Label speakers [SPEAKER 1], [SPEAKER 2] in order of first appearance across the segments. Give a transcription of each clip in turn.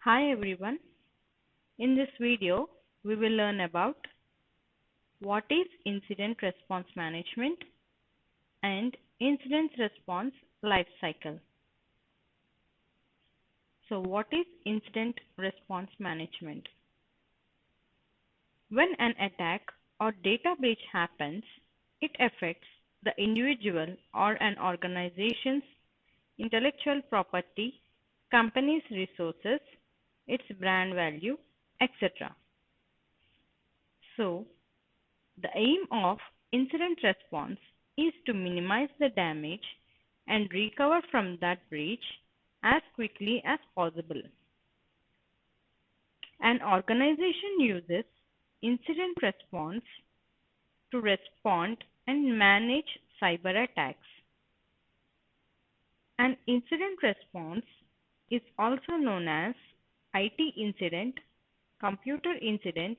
[SPEAKER 1] Hi everyone. In this video, we will learn about what is incident response management and incident response lifecycle. So what is incident response management? When an attack or data breach happens, it affects the individual or an organization's intellectual property, company's resources, its brand value, etc. So, the aim of incident response is to minimize the damage and recover from that breach as quickly as possible. An organization uses incident response to respond and manage cyber attacks. An incident response is also known as IT incident, computer incident,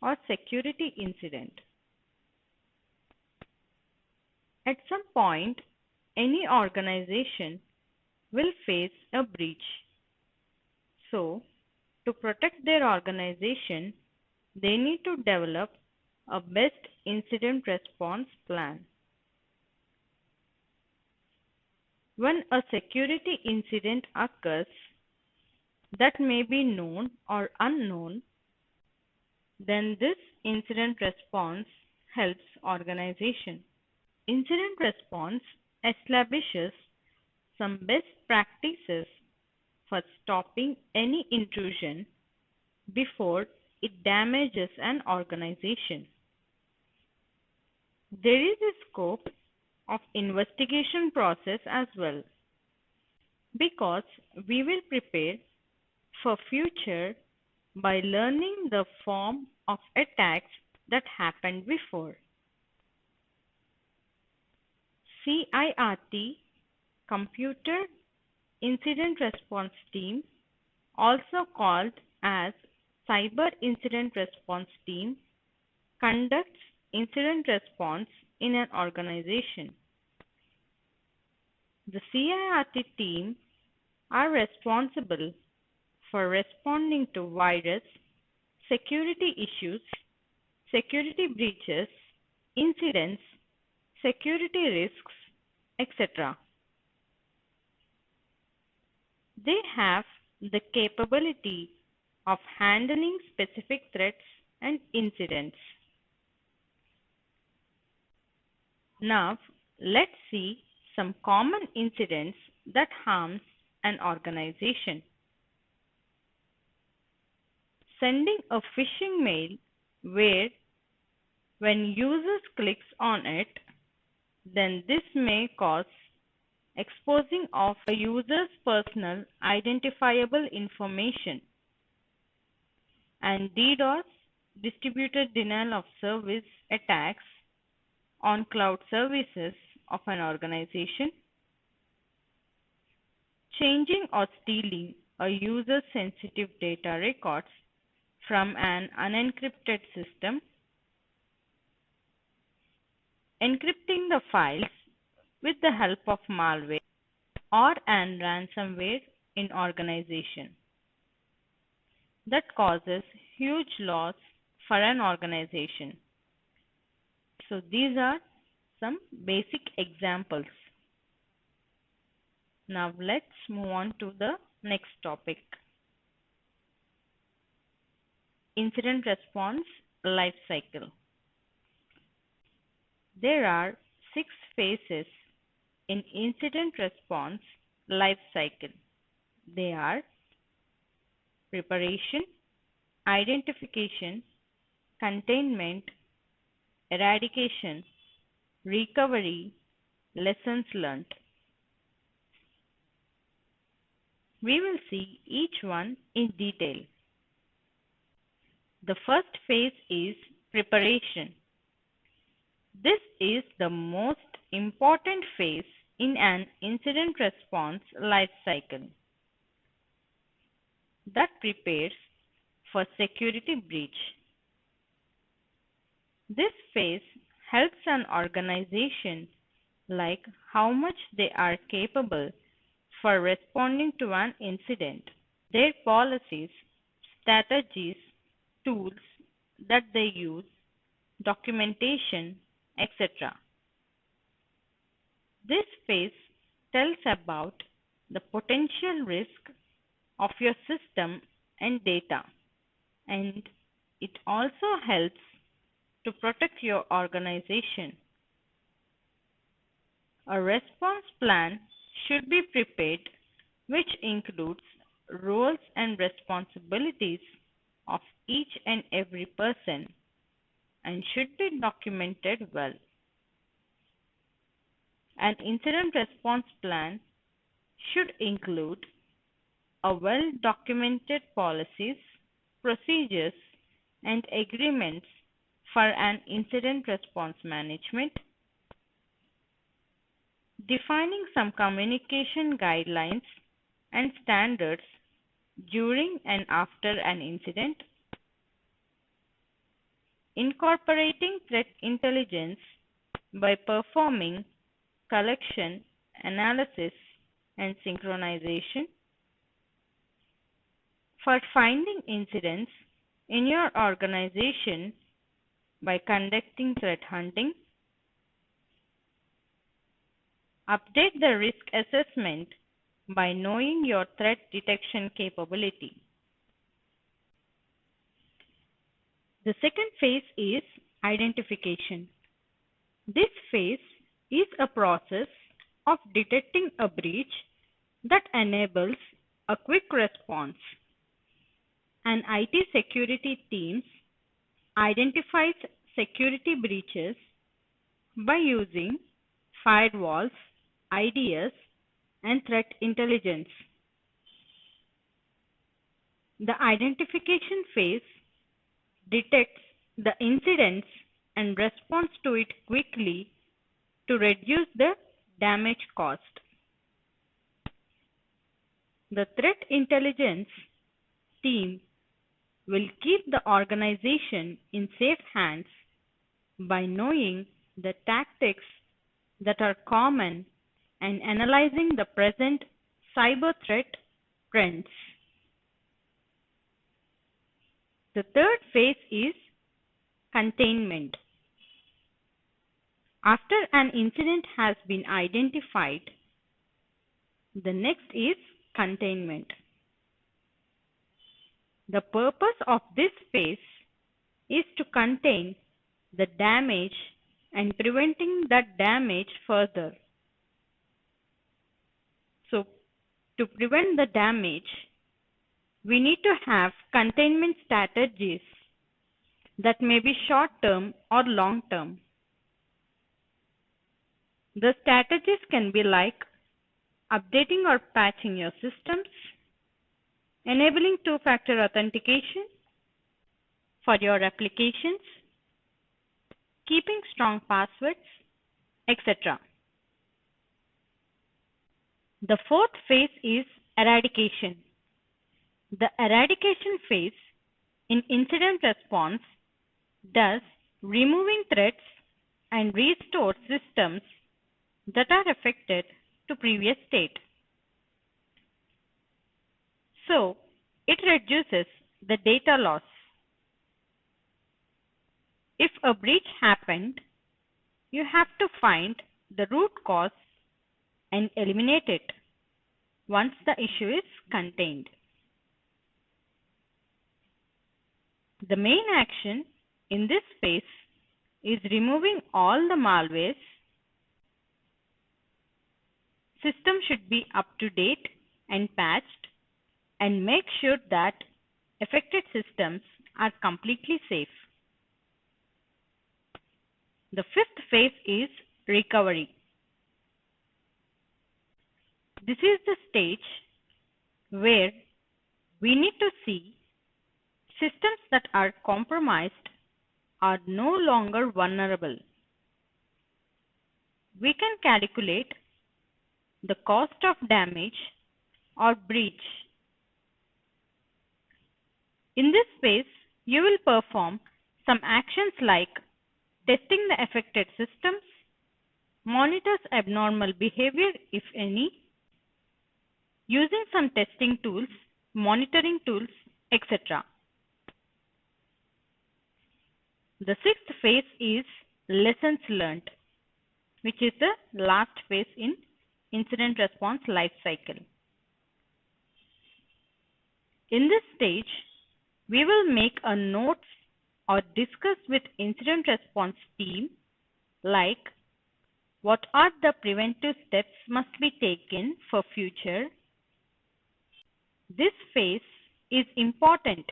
[SPEAKER 1] or security incident. At some point, any organization will face a breach. So, to protect their organization, they need to develop a best incident response plan. When a security incident occurs that may be known or unknown, then this incident response helps organization. Incident response establishes some best practices for stopping any intrusion before it damages an organization. There is a scope of investigation process as well, because we will prepare for future by learning the form of attacks that happened before. CIRT, Computer Incident Response Team, also called as Cyber Incident Response Team, conducts incident response in an organization. The CIRT team are responsible for responding to virus, security issues, security breaches, incidents, security risks, etc. They have the capability of handling specific threats and incidents. Now, let's see some common incidents that harms an organization. Sending a phishing mail where when users clicks on it, then this may cause exposing of a user's personal identifiable information. And DDoS, distributed denial of service attacks on cloud services of an organization. Changing or stealing a user's sensitive data records from an unencrypted system. Encrypting the files with the help of malware or an ransomware in organization that causes huge loss for an organization. So these are some basic examples. Now let's move on to the next topic. Incident response lifecycle. There are 6 phases in incident response lifecycle. They are preparation, identification, containment, eradication, recovery, lessons learned. We will see each one in detail. The first phase is preparation. This is the most important phase in an incident response lifecycle that prepares for security breach. This phase helps an organization like how much they are capable for responding to an incident. their policies, strategies, tools that they use, documentation, etc. This phase tells about the potential risk of your system and data, and it also helps to protect your organization. A response plan should be prepared, which includes roles and responsibilities of each and every person and should be documented well. An incident response plan should include a well-documented policies, procedures, and agreements for an incident response management, defining some communication guidelines and standards during and after an incident, incorporating threat intelligence by performing collection, analysis, and synchronization, for finding incidents in your organization by conducting threat hunting, update the risk assessment by knowing your threat detection capability. The second phase is identification. This phase is a process of detecting a breach that enables a quick response. An IT security team identifies security breaches by using firewalls, IDS, and threat intelligence. The identification phase detects the incidents and responds to it quickly to reduce the damage caused. The threat intelligence team will keep the organization in safe hands by knowing the tactics that are common and analyzing the present cyber threat trends. The third phase is containment. After an incident has been identified, the next is containment. The purpose of this phase is to contain the damage and preventing that damage further. So, to prevent the damage, we need to have containment strategies that may be short-term or long-term. The strategies can be like updating or patching your systems, enabling two-factor authentication for your applications, keeping strong passwords, etc. The fourth phase is eradication. The eradication phase in incident response does removing threats and restore systems that are affected to previous state. So, it reduces the data loss. If a breach happened, you have to find the root cause and eliminate it once the issue is contained. The main action in this phase is removing all the malwares. System should be up to date and patched, and make sure that affected systems are completely safe. The fifth phase is recovery. This is the stage where we need to see systems that are compromised are no longer vulnerable. We can calculate the cost of damage or breach. In this phase, you will perform some actions like testing the affected systems, monitors abnormal behavior if any, using some testing tools monitoring tools, etc. The sixth phase is lessons learned, which is the last phase in incident response lifecycle. In this stage, we will make a notes or discuss with incident response team like what are the preventive steps must be taken for future. This phase is important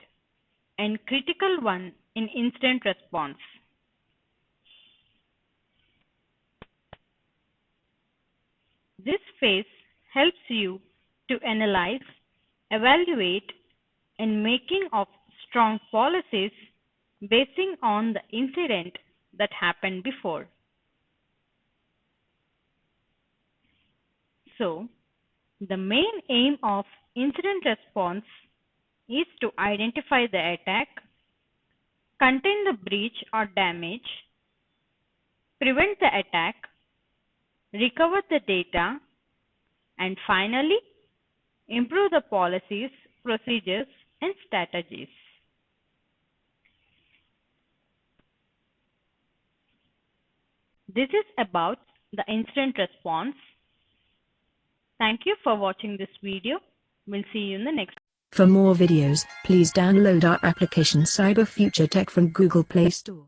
[SPEAKER 1] and critical one in incident response. This phase helps you to analyze, evaluate, and making of strong policies basing on the incident that happened before. So, the main aim of incident response is to identify the attack, contain the breach or damage, prevent the attack, recover the data, and finally, improve the policies, procedures, and strategies. This is about the incident response. Thank you for watching this video. We'll see you in the next.
[SPEAKER 2] For more videos, please download our application Cyber Future Tech from Google Play Store.